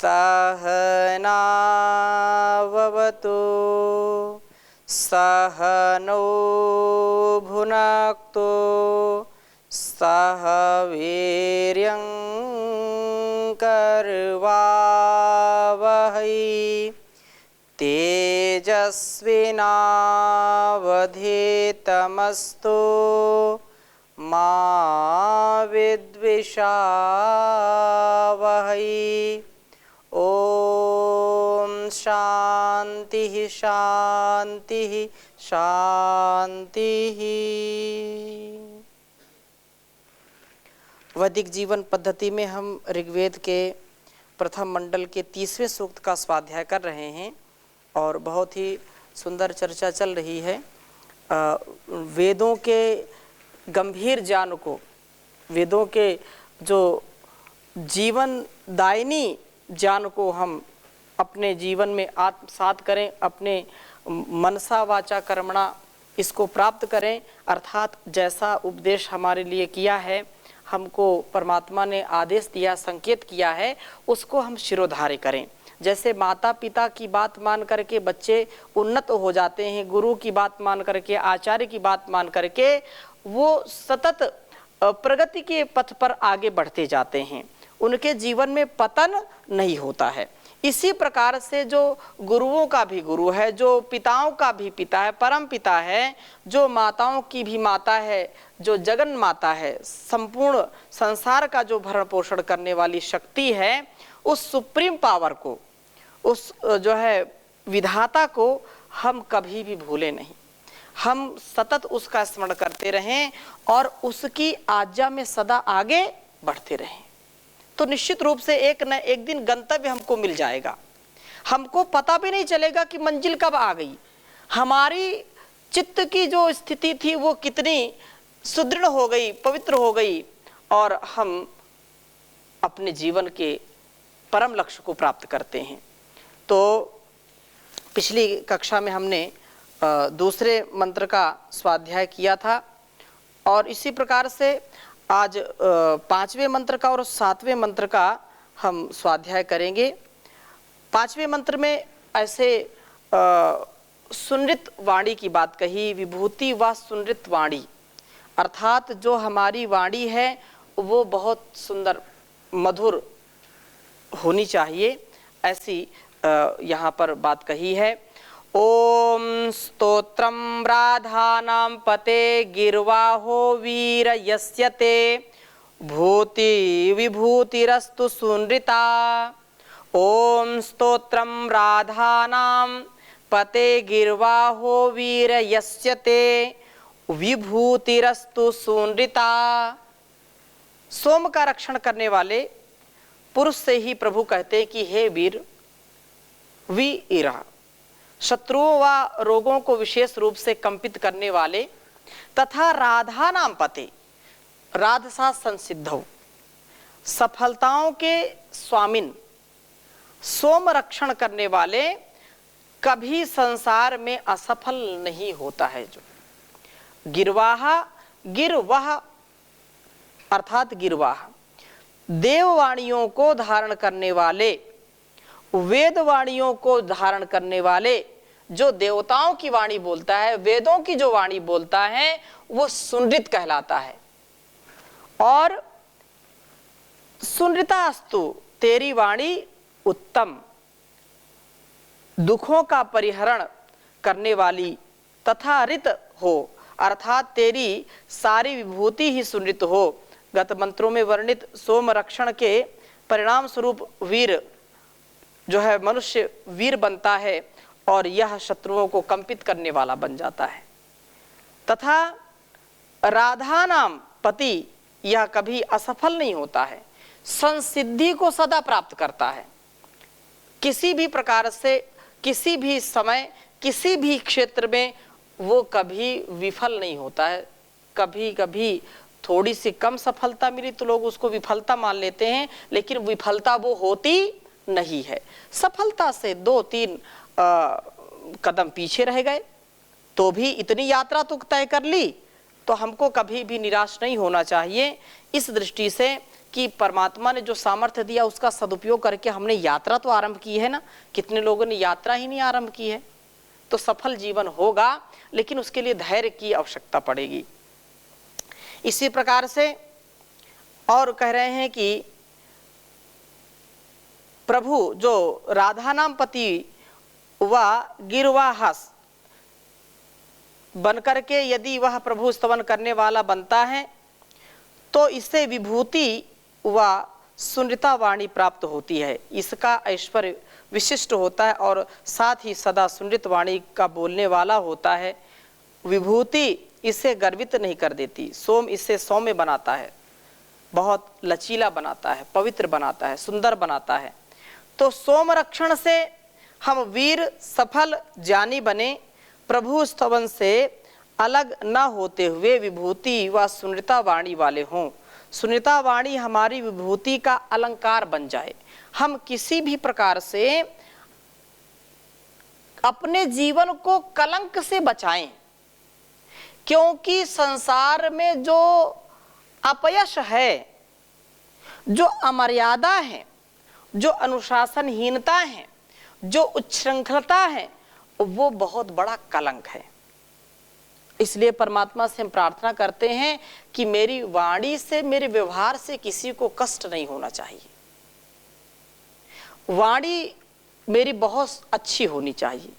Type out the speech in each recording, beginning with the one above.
सहनाववतु सहनौ भुनक्तु सह वीर्यं करवावहै तेजस्विनावधीतमस्तु मा विद्विषावहै। ओम शांति शांति शांति। वैदिक जीवन पद्धति में हम ऋग्वेद के प्रथम मंडल के 30वें सूक्त का स्वाध्याय कर रहे हैं और बहुत ही सुंदर चर्चा चल रही है। वेदों के गंभीर ज्ञान को, वेदों के जो जीवन दायिनी ज्ञान को हम अपने जीवन में आत्मसात करें, अपने मनसा वाचा कर्मणा इसको प्राप्त करें। अर्थात जैसा उपदेश हमारे लिए किया है, हमको परमात्मा ने आदेश दिया, संकेत किया है, उसको हम शिरोधार्य करें। जैसे माता पिता की बात मान करके बच्चे उन्नत हो जाते हैं, गुरु की बात मान करके, आचार्य की बात मान करके वो सतत प्रगति के पथ पर आगे बढ़ते जाते हैं, उनके जीवन में पतन नहीं होता है। इसी प्रकार से जो गुरुओं का भी गुरु है, जो पिताओं का भी पिता है, परम पिता है, जो माताओं की भी माता है, जो जगन माता है, संपूर्ण संसार का जो भरण पोषण करने वाली शक्ति है, उस सुप्रीम पावर को, उस जो है विधाता को हम कभी भी भूले नहीं। हम सतत उसका स्मरण करते रहें और उसकी आज्ञा में सदा आगे बढ़ते रहें, तो निश्चित रूप से एक न एक दिन गंतव्य हमको मिल जाएगा। हमको पता भी नहीं चलेगा कि मंजिल कब आ गई। हमारी चित्त की जो स्थिति थी वो कितनी सुदृढ़ हो गई, पवित्र हो गई और हम अपने जीवन के परम लक्ष्य को प्राप्त करते हैं। तो पिछली कक्षा में हमने दूसरे मंत्र का स्वाध्याय किया था और इसी प्रकार से आज 5वें मंत्र का और 7वें मंत्र का हम स्वाध्याय करेंगे। 5वें मंत्र में ऐसे सुनृत वाणी की बात कही, विभूति व सुनृत वाणी, अर्थात जो हमारी वाणी है वो बहुत सुंदर मधुर होनी चाहिए, ऐसी यहाँ पर बात कही है। ओम स्तोत्रम राधानां पते गिर्वाहो वीर यस्यते भूति विभूतिरस्तु सुनृता। ओम स्तोत्रम राधानां पते गिर्वाहो वीर यस्यते विभूतिरस्तु सुनृता। सोम का रक्षण करने वाले पुरुष से ही प्रभु कहते हैं कि हे वीर, वीरा, शत्रुओं व रोगों को विशेष रूप से कंपित करने वाले, तथा राधा नाम पते, राधसा संसिद्धौ, सफलताओं के स्वामिन, सोम रक्षण करने वाले कभी संसार में असफल नहीं होता है। जो गिरवाहा, गिरवाह अर्थात गिरवाह, देववाणियों को धारण करने वाले, वेदवाणियों को धारण करने वाले, जो देवताओं की वाणी बोलता है, वेदों की जो वाणी बोलता है वो सुनृत कहलाता है। और सुनृतास्तु, तेरी वाणी उत्तम, दुखों का परिहरण करने वाली तथा ऋत हो, अर्थात तेरी सारी विभूति ही सुनृत हो। गत मंत्रों में वर्णित सोम रक्षण के परिणाम स्वरूप वीर जो है मनुष्य वीर बनता है और यह शत्रुओं को कंपित करने वाला बन जाता है। तथा राधा नाम पति, यह कभी असफल नहीं होता है, संसिद्धि को सदा प्राप्त करता है। किसी भी प्रकार से, किसी भी समय, किसी भी क्षेत्र में वो कभी विफल नहीं होता है। कभी कभी थोड़ी सी कम सफलता मिली तो लोग उसको विफलता मान लेते हैं, लेकिन विफलता वो होती नहीं है। सफलता से 2-3 कदम पीछे रह गए तो भी इतनी यात्रा तो तय कर ली, तो हमको कभी भी निराश नहीं होना चाहिए। इस दृष्टि से कि परमात्मा ने जो सामर्थ्य दिया उसका सदुपयोग करके हमने यात्रा तो आरंभ की है ना। कितने लोगों ने यात्रा ही नहीं आरंभ की है। तो सफल जीवन होगा, लेकिन उसके लिए धैर्य की आवश्यकता पड़ेगी। इसी प्रकार से और कह रहे हैं कि प्रभु जो राधा नाम पति व गिरवाहस बनकर के यदि वह प्रभु स्तवन करने वाला बनता है तो इससे विभूति व सुंदरता वाणी प्राप्त होती है। इसका ऐश्वर्य विशिष्ट होता है और साथ ही सदा सुंदर वाणी का बोलने वाला होता है। विभूति इसे गर्वित नहीं कर देती, सोम इससे सौम्य बनाता है, बहुत लचीला बनाता है, पवित्र बनाता है, सुंदर बनाता है। तो सोम रक्षण से हम वीर सफल जानी बने, प्रभु स्तवन से अलग न होते हुए विभूति व सुंदरता वाणी वाले हों। सुंदरता वाणी हमारी विभूति का अलंकार बन जाए। हम किसी भी प्रकार से अपने जीवन को कलंक से बचाएं, क्योंकि संसार में जो अपयश है, जो अमर्यादा है, जो अनुशासनहीनता है, जो उच्छृंखलता है, वो बहुत बड़ा कलंक है। इसलिए परमात्मा से हम प्रार्थना करते हैं कि मेरी वाणी से, मेरे व्यवहार से किसी को कष्ट नहीं होना चाहिए। वाणी मेरी बहुत अच्छी होनी चाहिए।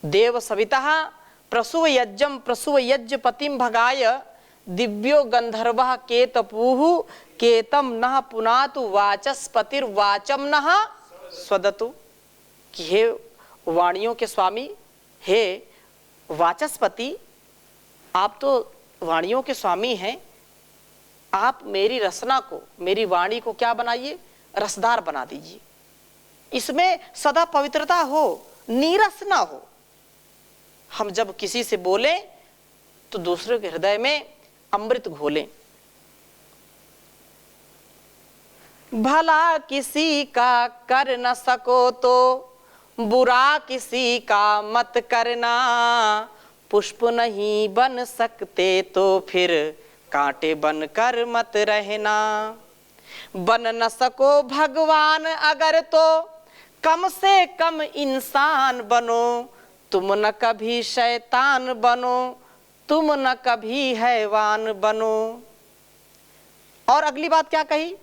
देव सविता प्रसुव यज्ञम प्रसुव यज्ञ पतिम भगाय दिव्यो गंधर्व केतपूहु केतम नः पुनातु वाचस्पतिर्वाचम नः स्वदतु। कि हे वाणियों के स्वामी, हे वाचस्पति, आप तो वाणियों के स्वामी हैं, आप मेरी रसना को, मेरी वाणी को क्या बनाइए, रसदार बना दीजिए। इसमें सदा पवित्रता हो, नीरस ना हो। हम जब किसी से बोलें तो दूसरे के हृदय में अमृत घोलें। भला किसी का कर न सको तो बुरा किसी का मत करना, पुष्प नहीं बन सकते तो फिर कांटे बनकर मत रहना। बन न सको भगवान अगर तो कम से कम इंसान बनो, तुम न कभी शैतान बनो, तुम न कभी हैवान बनो। और अगली बात क्या कही,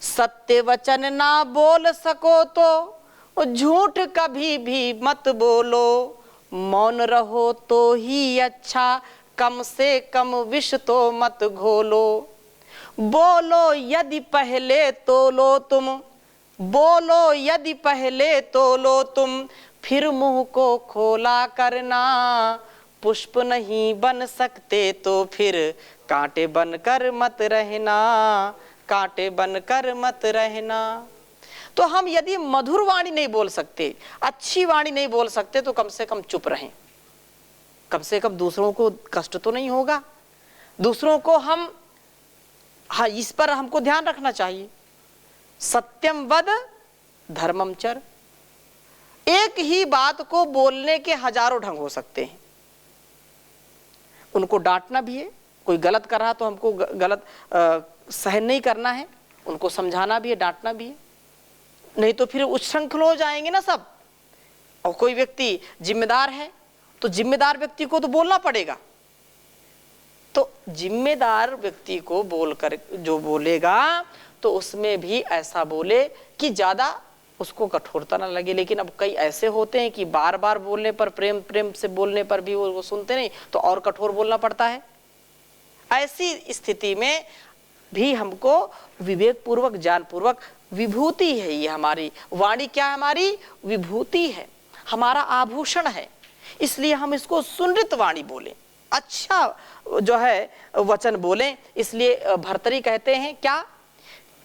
सत्य वचन ना बोल सको तो झूठ कभी भी मत बोलो, मौन रहो तो ही अच्छा, कम से कम विष तो मत घोलो। बोलो यदि पहले तो लो तुम, बोलो यदि पहले तो लो तुम, फिर मुंह को खोला करना, पुष्प नहीं बन सकते तो फिर कांटे बनकर मत रहना, कांटे बनकर मत रहना। तो हम यदि मधुर वाणी नहीं बोल सकते, अच्छी वाणी नहीं बोल सकते, तो कम से कम चुप रहें। कम से कम दूसरों को कष्ट तो नहीं होगा। दूसरों को हम, हाँ, इस पर हमको ध्यान रखना चाहिए। सत्यम वद धर्मम चर। एक ही बात को बोलने के हजारों ढंग हो सकते हैं। उनको डांटना भी है, कोई गलत कर रहा तो हमको गलत सहन नहीं करना है, उनको समझाना भी है, डांटना भी है, नहीं तो फिर उच्छृंखल हो जाएंगे ना सब। और कोई व्यक्ति जिम्मेदार है तो जिम्मेदार व्यक्ति को तो बोलना पड़ेगा। तो जिम्मेदार व्यक्ति को बोलकर जो बोलेगा तो उसमें भी ऐसा बोले कि ज्यादा उसको कठोरता ना लगे। लेकिन अब कई ऐसे होते हैं कि बार बार बोलने पर, प्रेम प्रेम से बोलने पर भी वो सुनते नहीं, तो और कठोर बोलना पड़ता है। ऐसी स्थिति में भी हमको विवेक पूर्वक, ज्ञान पूर्वक, विभूति है ये हमारी वाणी, क्या हमारी विभूति है, हमारा आभूषण है, इसलिए हम इसको सुंदर वाणी बोलें, अच्छा जो है वचन बोलें। इसलिए भर्तरी कहते हैं क्या,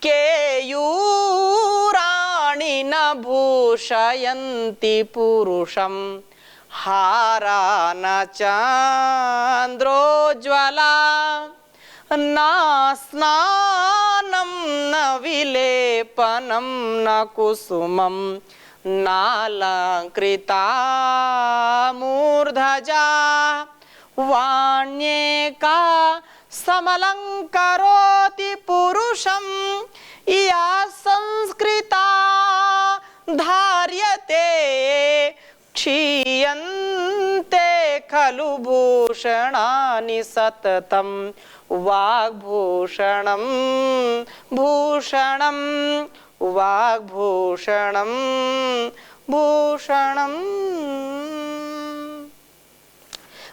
केयूराणि न भूषयन्ति पुरुषम, हारा न चंद्रोज्ज्वला, न स्नानं न विलेपनं न कुसुमं, नालंकृता मूर्धजा, वाण्येका समलंकरोति पुरुषं या संस्कृता धार्यते क्षीयन्ते खलु भूषणानि सततं वाग्भूषणं भूषणं वाग्भूषणं भूषणं।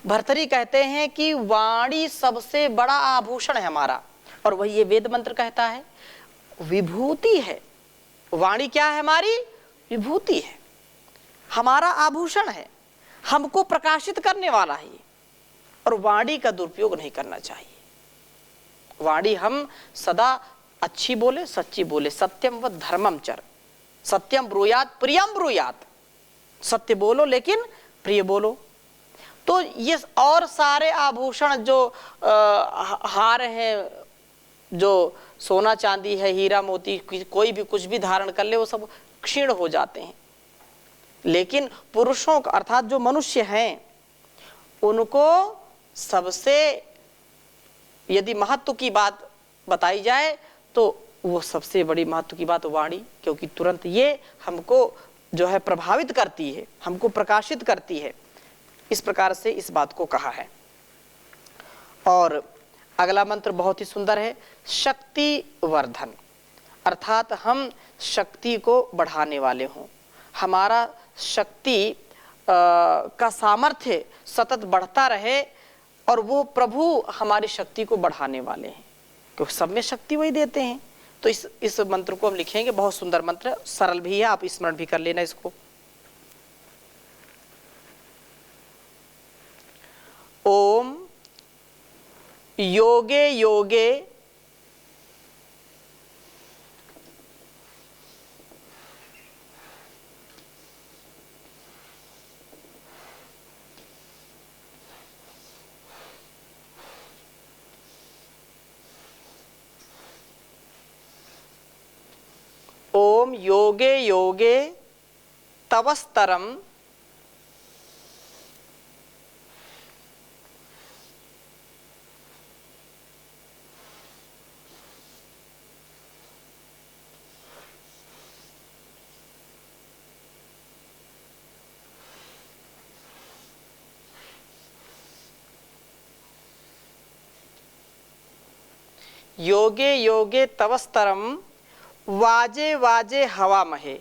भर्तृहरि कहते हैं कि वाणी सबसे बड़ा आभूषण है हमारा, और वही ये वेद मंत्र कहता है विभूति है। वाणी क्या है? हमारी विभूति है, हमारा आभूषण है, हमको प्रकाशित करने वाला है। और वाणी का दुरुपयोग नहीं करना चाहिए। वाणी हम सदा अच्छी बोले, सच्ची बोले। सत्यम व धर्मम चर, सत्यम ब्रूयात प्रियम ब्रूयात। सत्य बोलो लेकिन प्रिय बोलो। तो ये और सारे आभूषण जो हार हैं, जो सोना चांदी है, हीरा मोती, कोई भी कुछ भी धारण कर ले, वो सब क्षीण हो जाते हैं। लेकिन पुरुषों का अर्थात जो मनुष्य हैं, उनको सबसे यदि महत्व की बात बताई जाए तो वो सबसे बड़ी महत्व की बात वाणी, क्योंकि तुरंत ये हमको जो है प्रभावित करती है, हमको प्रकाशित करती है। इस प्रकार से इस बात को कहा है। और अगला मंत्र बहुत ही सुंदर है, शक्ति वर्धन, अर्थात हम शक्ति को बढ़ाने वाले हों। हमारा शक्ति का सामर्थ्य सतत बढ़ता रहे, और वो प्रभु हमारी शक्ति को बढ़ाने वाले हैं, क्योंकि सब में शक्ति वही देते हैं। तो इस मंत्र को हम लिखेंगे, बहुत सुंदर मंत्र, सरल भी है, आप स्मरण भी कर लेना इसको। ओम योगे योगे ओम योगे योगे तवस्तरम योगे योगे तवस्तरम वाजे वाजे हवा महे।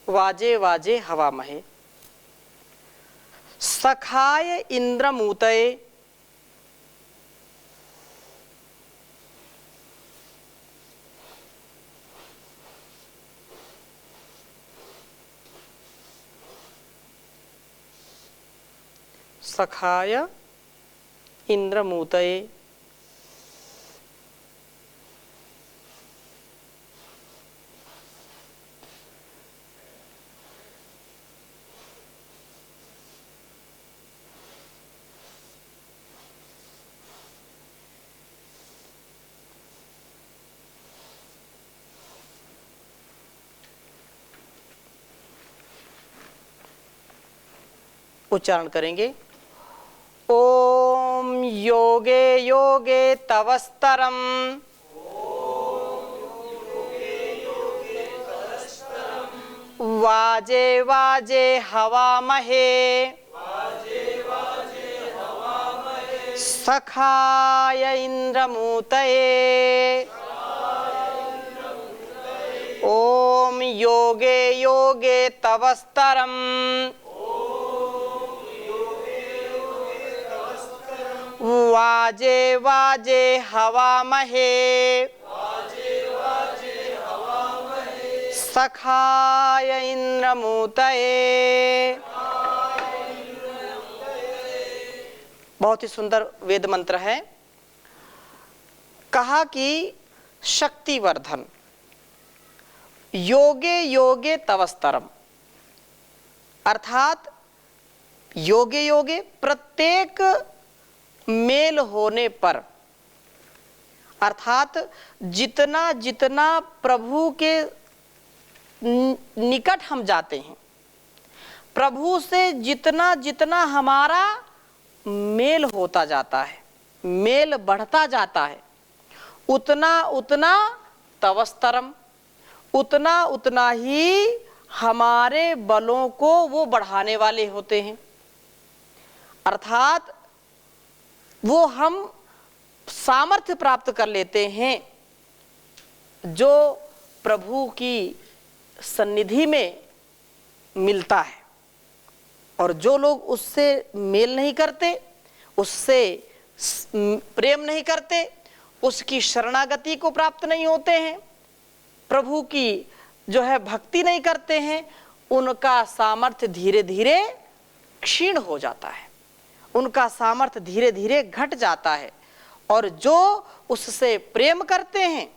वाजे वाजे हवा महे। सखाय इंद्रमूतये सखाय इंद्रमूतये उच्चारण करेंगे। ओम योगे योगे तवस्तरम वाजे वाजे हवा महे सखाय इंद्रमूतये। ओम योगे योगे तवस्तरम वाजे वाजे हवा महे सखाय इंद्रमूतये। बहुत ही सुंदर वेद मंत्र है। कहा कि शक्तिवर्धन योगे योगे तवस्तरम, अर्थात योगे योगे प्रत्येक मेल होने पर, अर्थात जितना जितना प्रभु के निकट हम जाते हैं, प्रभु से जितना जितना हमारा मेल होता जाता है, मेल बढ़ता जाता है, उतना उतना तवस्तरम, उतना उतना ही हमारे बलों को वो बढ़ाने वाले होते हैं। अर्थात वो हम सामर्थ्य प्राप्त कर लेते हैं जो प्रभु की सन्निधि में मिलता है। और जो लोग उससे मेल नहीं करते, उससे प्रेम नहीं करते, उसकी शरणागति को प्राप्त नहीं होते हैं, प्रभु की जो है भक्ति नहीं करते हैं, उनका सामर्थ्य धीरे धीरे क्षीण हो जाता है, उनका सामर्थ्य धीरे धीरे घट जाता है। और जो उससे प्रेम करते हैं,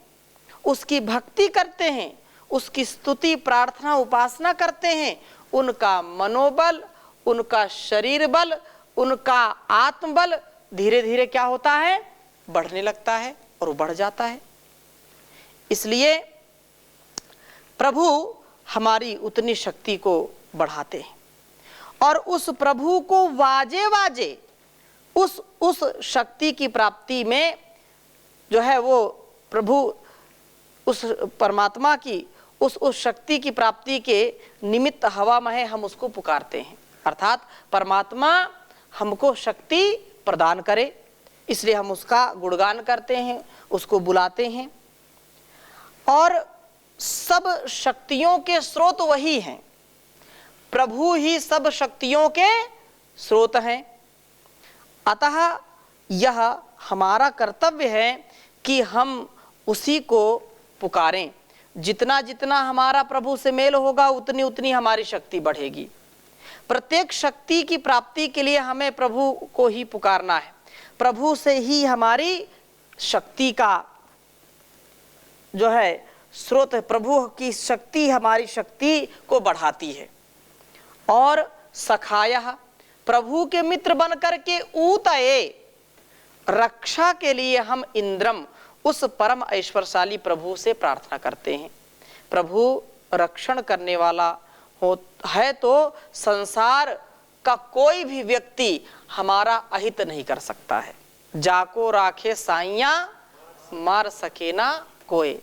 उसकी भक्ति करते हैं, उसकी स्तुति प्रार्थना उपासना करते हैं, उनका मनोबल, उनका शरीर बल, उनका आत्मबल धीरे धीरे क्या होता है, बढ़ने लगता है और वो बढ़ जाता है। इसलिए प्रभु हमारी उतनी शक्ति को बढ़ाते हैं और उस प्रभु को वाजे वाजे उस शक्ति की प्राप्ति में जो है वो प्रभु उस परमात्मा की उस शक्ति की प्राप्ति के निमित्त हवा में हम उसको पुकारते हैं। अर्थात परमात्मा हमको शक्ति प्रदान करे, इसलिए हम उसका गुणगान करते हैं, उसको बुलाते हैं। और सब शक्तियों के स्रोत वही हैं, प्रभु ही सब शक्तियों के स्रोत हैं। अतः यह हमारा कर्तव्य है कि हम उसी को पुकारें। जितना जितना हमारा प्रभु से मेल होगा, उतनी उतनी हमारी शक्ति बढ़ेगी। प्रत्येक शक्ति की प्राप्ति के लिए हमें प्रभु को ही पुकारना है, प्रभु से ही हमारी शक्ति का जो है स्रोत है, प्रभु की शक्ति हमारी शक्ति को बढ़ाती है। और सखायः, प्रभु के मित्र बनकर के ऊतये, रक्षा के लिए हम इंद्रम उस परम ऐश्वर्यशाली प्रभु से प्रार्थना करते हैं। प्रभु रक्षण करने वाला है तो संसार का कोई भी व्यक्ति हमारा अहित नहीं कर सकता है। जाको राखे साइया मार सके ना कोई,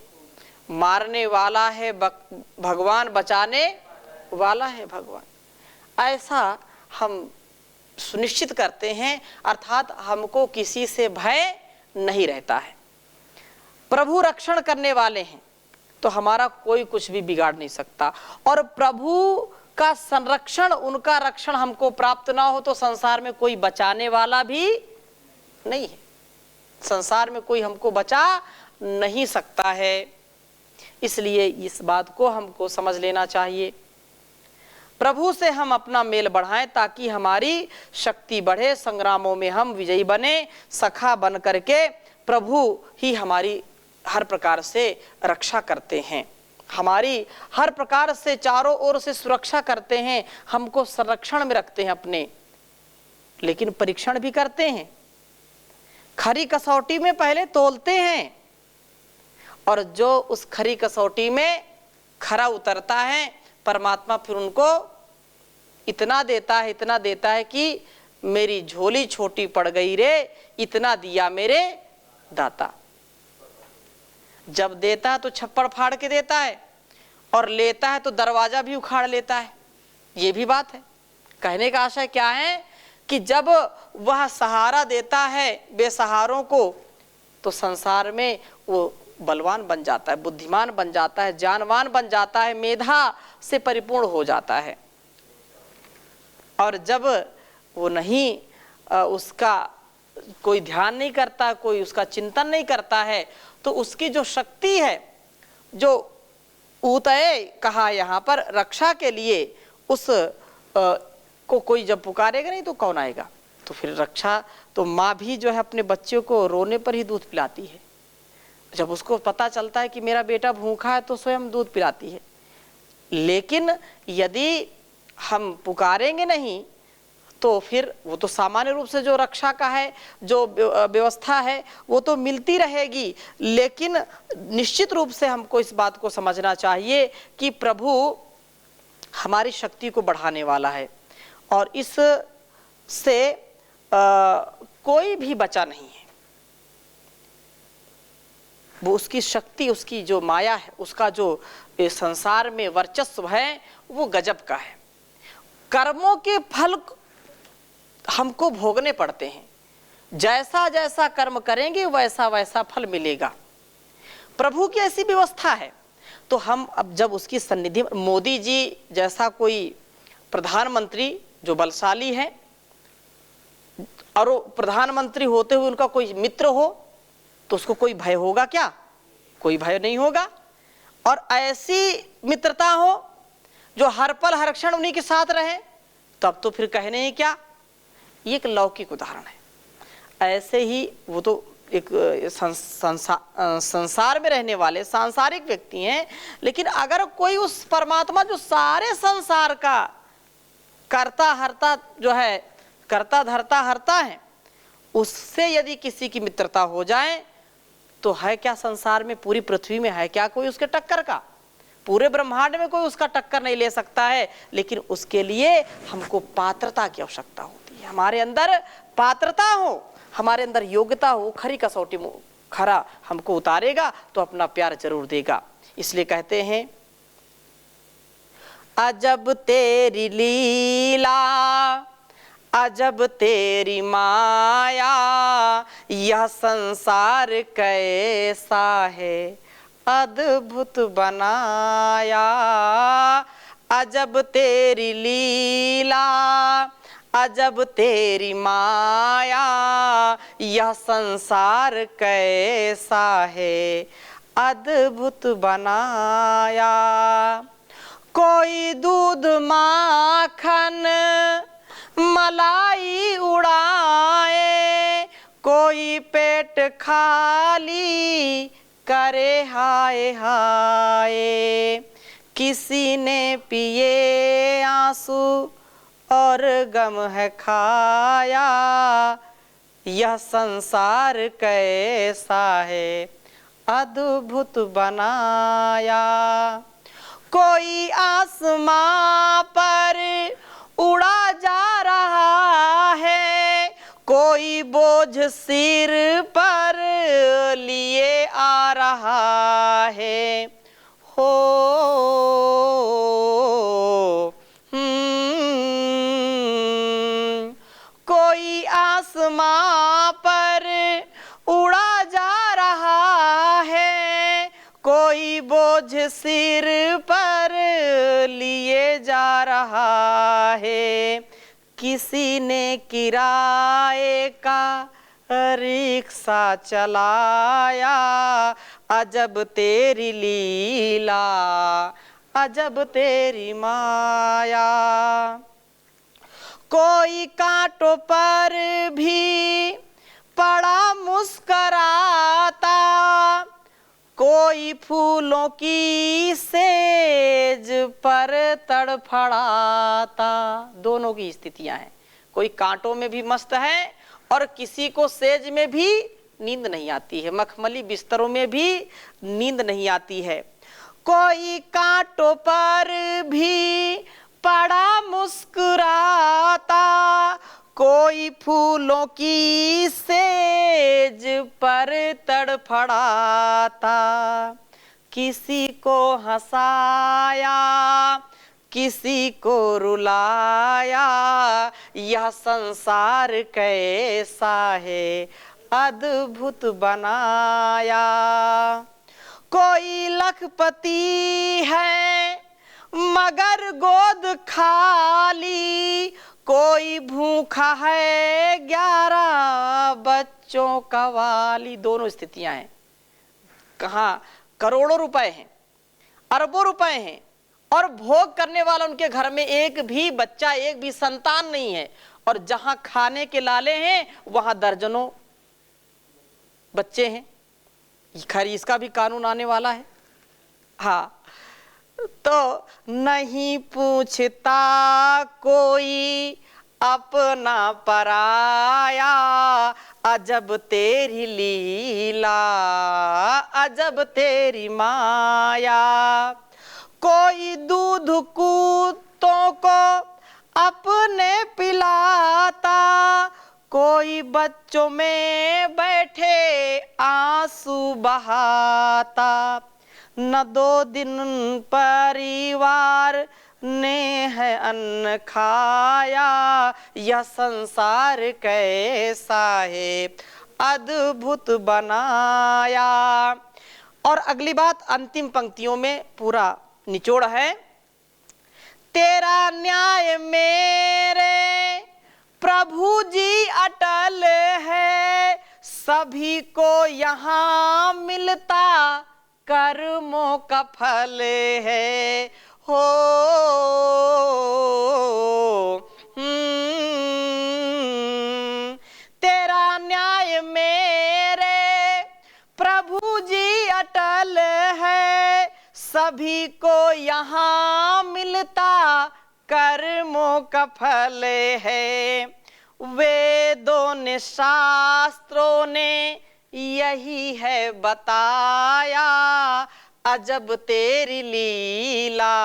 मारने वाला है भगवान, बचाने वाला है भगवान। ऐसा हम सुनिश्चित करते हैं, अर्थात हमको किसी से भय नहीं रहता है। प्रभु रक्षण करने वाले हैं तो हमारा कोई कुछ भी बिगाड़ नहीं सकता। और प्रभु का संरक्षण, उनका रक्षण हमको प्राप्त ना हो तो संसार में कोई बचाने वाला भी नहीं है, संसार में कोई हमको बचा नहीं सकता है। इसलिए इस बात को हमको समझ लेना चाहिए। प्रभु से हम अपना मेल बढ़ाएं ताकि हमारी शक्ति बढ़े, संग्रामों में हम विजयी बने। सखा बन करके प्रभु ही हमारी हर प्रकार से रक्षा करते हैं, हमारी हर प्रकार से चारों ओर से सुरक्षा करते हैं, हमको संरक्षण में रखते हैं अपने, लेकिन परीक्षण भी करते हैं। खरी कसौटी में पहले तोलते हैं और जो उस खरी कसौटी में खरा उतरता है, परमात्मा फिर उनको इतना देता है कि मेरी झोली छोटी पड़ गई रे, इतना दिया मेरे दाता। जब देता है तो छप्पड़ फाड़ के देता है और लेता है तो दरवाजा भी उखाड़ लेता है। ये भी बात है। कहने का आशय क्या है कि जब वह सहारा देता है बेसहारों को तो संसार में वो बलवान बन जाता है, बुद्धिमान बन जाता है, जानवान बन जाता है, मेधा से परिपूर्ण हो जाता है। और जब वो नहीं उसका कोई ध्यान नहीं करता, कोई उसका चिंतन नहीं करता है, तो उसकी जो शक्ति है, जो ऊतय कहा यहाँ पर रक्षा के लिए, उस को कोई जब पुकारेगा नहीं तो कौन आएगा। तो फिर रक्षा तो माँ भी जो है अपने बच्चे को रोने पर ही दूध पिलाती है। जब उसको पता चलता है कि मेरा बेटा भूखा है तो स्वयं दूध पिलाती है। लेकिन यदि हम पुकारेंगे नहीं तो फिर वो तो सामान्य रूप से जो रक्षा का है, जो व्यवस्था है, वो तो मिलती रहेगी। लेकिन निश्चित रूप से हमको इस बात को समझना चाहिए कि प्रभु हमारी शक्ति को बढ़ाने वाला है, और इस से कोई भी बचा नहीं है। वो उसकी शक्ति, उसकी जो माया है, उसका जो संसार में वर्चस्व है, वो गजब का है। कर्मों के फल हमको भोगने पड़ते हैं, जैसा जैसा कर्म करेंगे वैसा वैसा फल मिलेगा। प्रभु की ऐसी व्यवस्था है। तो हम अब जब उसकी सन्निधि, मोदी जी जैसा कोई प्रधानमंत्री जो बलशाली है, और वो प्रधानमंत्री होते हुए उनका कोई मित्र हो, तो उसको कोई भय होगा क्या? कोई भय नहीं होगा। और ऐसी मित्रता हो जो हर पल हर क्षण उन्हीं के साथ रहे, तब तो फिर कहने ही क्या। ये एक लौकिक उदाहरण है। ऐसे ही वो तो एक संसार में रहने वाले सांसारिक व्यक्ति हैं, लेकिन अगर कोई उस परमात्मा जो सारे संसार का कर्ता हर्ता जो है, कर्ता धर्ता हर्ता है, उससे यदि किसी की मित्रता हो जाए तो है क्या संसार में, पूरी पृथ्वी में है क्या कोई उसके टक्कर का? पूरे ब्रह्मांड में कोई उसका टक्कर नहीं ले सकता है। लेकिन उसके लिए हमको पात्रता की आवश्यकता होती है। हमारे अंदर पात्रता हो, हमारे अंदर योग्यता हो, खरी कसौटी में खरा हमको उतारेगा तो अपना प्यार जरूर देगा। इसलिए कहते हैं, अजब तेरी लीला अजब तेरी माया, यह संसार कैसा है अद्भुत बनाया। अजब तेरी लीला अजब तेरी माया, यह संसार कैसा है अद्भुत बनाया। कोई दूध माखन मलाई उड़ाए, कोई पेट खाली करे हाय हाय। किसी ने पिए आंसू और गम है खाया, यह संसार कैसा है अद्भुत बनाया। कोई आसमां पर उड़ा जा रहा है, कोई बोझ सिर पर लिए आ रहा है। हो कोई आसमां पर उड़ा जा रहा है, कोई बोझ सिर पर लिए जा रहा है। किसी ने किराए का रिक्शा चलाया, अजब तेरी लीला अजब तेरी माया। कोई कांटों पर भी पड़ा मुस्कराता, कोई फूलों की सेज पर तड़फड़ाता। दोनों की स्थितियां हैं। कोई कांटों में भी मस्त है और किसी को सेज में भी नींद नहीं आती है, मखमली बिस्तरों में भी नींद नहीं आती है। कोई कांटों पर भी पड़ा मुस्कुराता, कोई फूलों की सेज पर तड़फड़ाता। किसी को हंसाया किसी को रुलाया, यह संसार कैसा है अद्भुत बनाया। कोई लखपति है मगर गोद खाली, कोई भूखा है 11 बच्चों का वाली। दोनों स्थितियां हैं। कहाँ करोड़ों रुपए हैं, अरबों रुपए हैं, और भोग करने वाला उनके घर में एक भी बच्चा, एक भी संतान नहीं है। और जहां खाने के लाले हैं वहां दर्जनों बच्चे हैं। खैर इसका भी कानून आने वाला है। हाँ, तो नहीं पूछता कोई अपना पराया, अजब तेरी लीला, अजब तेरी माया। कोई दूध कुत्तों को अपने पिलाता, कोई बच्चों में बैठे आंसू बहाता। न 2 दिन परिवार ने है अन्न खाया, यह संसार कैसा है अद्भुत बनाया। और अगली बात अंतिम पंक्तियों में पूरा निचोड़ है। तेरा न्याय मेरे प्रभु जी अटल है, सभी को यहाँ मिलता कर्मों का फल है। हो तेरा न्याय मेरे प्रभु जी अटल है, सभी को यहाँ मिलता कर्मों का फल है। वेदों ने शास्त्रों ने यही है बताया, अजब तेरी लीला,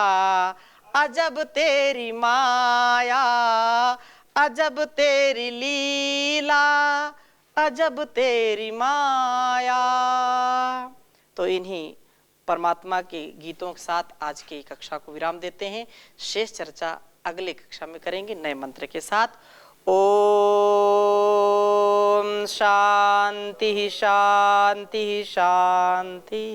अजब तेरी माया, अजब तेरी लीला, अजब तेरी माया। तो इन्हीं परमात्मा के गीतों के साथ आज की कक्षा को विराम देते हैं। शेष चर्चा अगले कक्षा में करेंगे नए मंत्र के साथ। ओम शांति शांति शांति।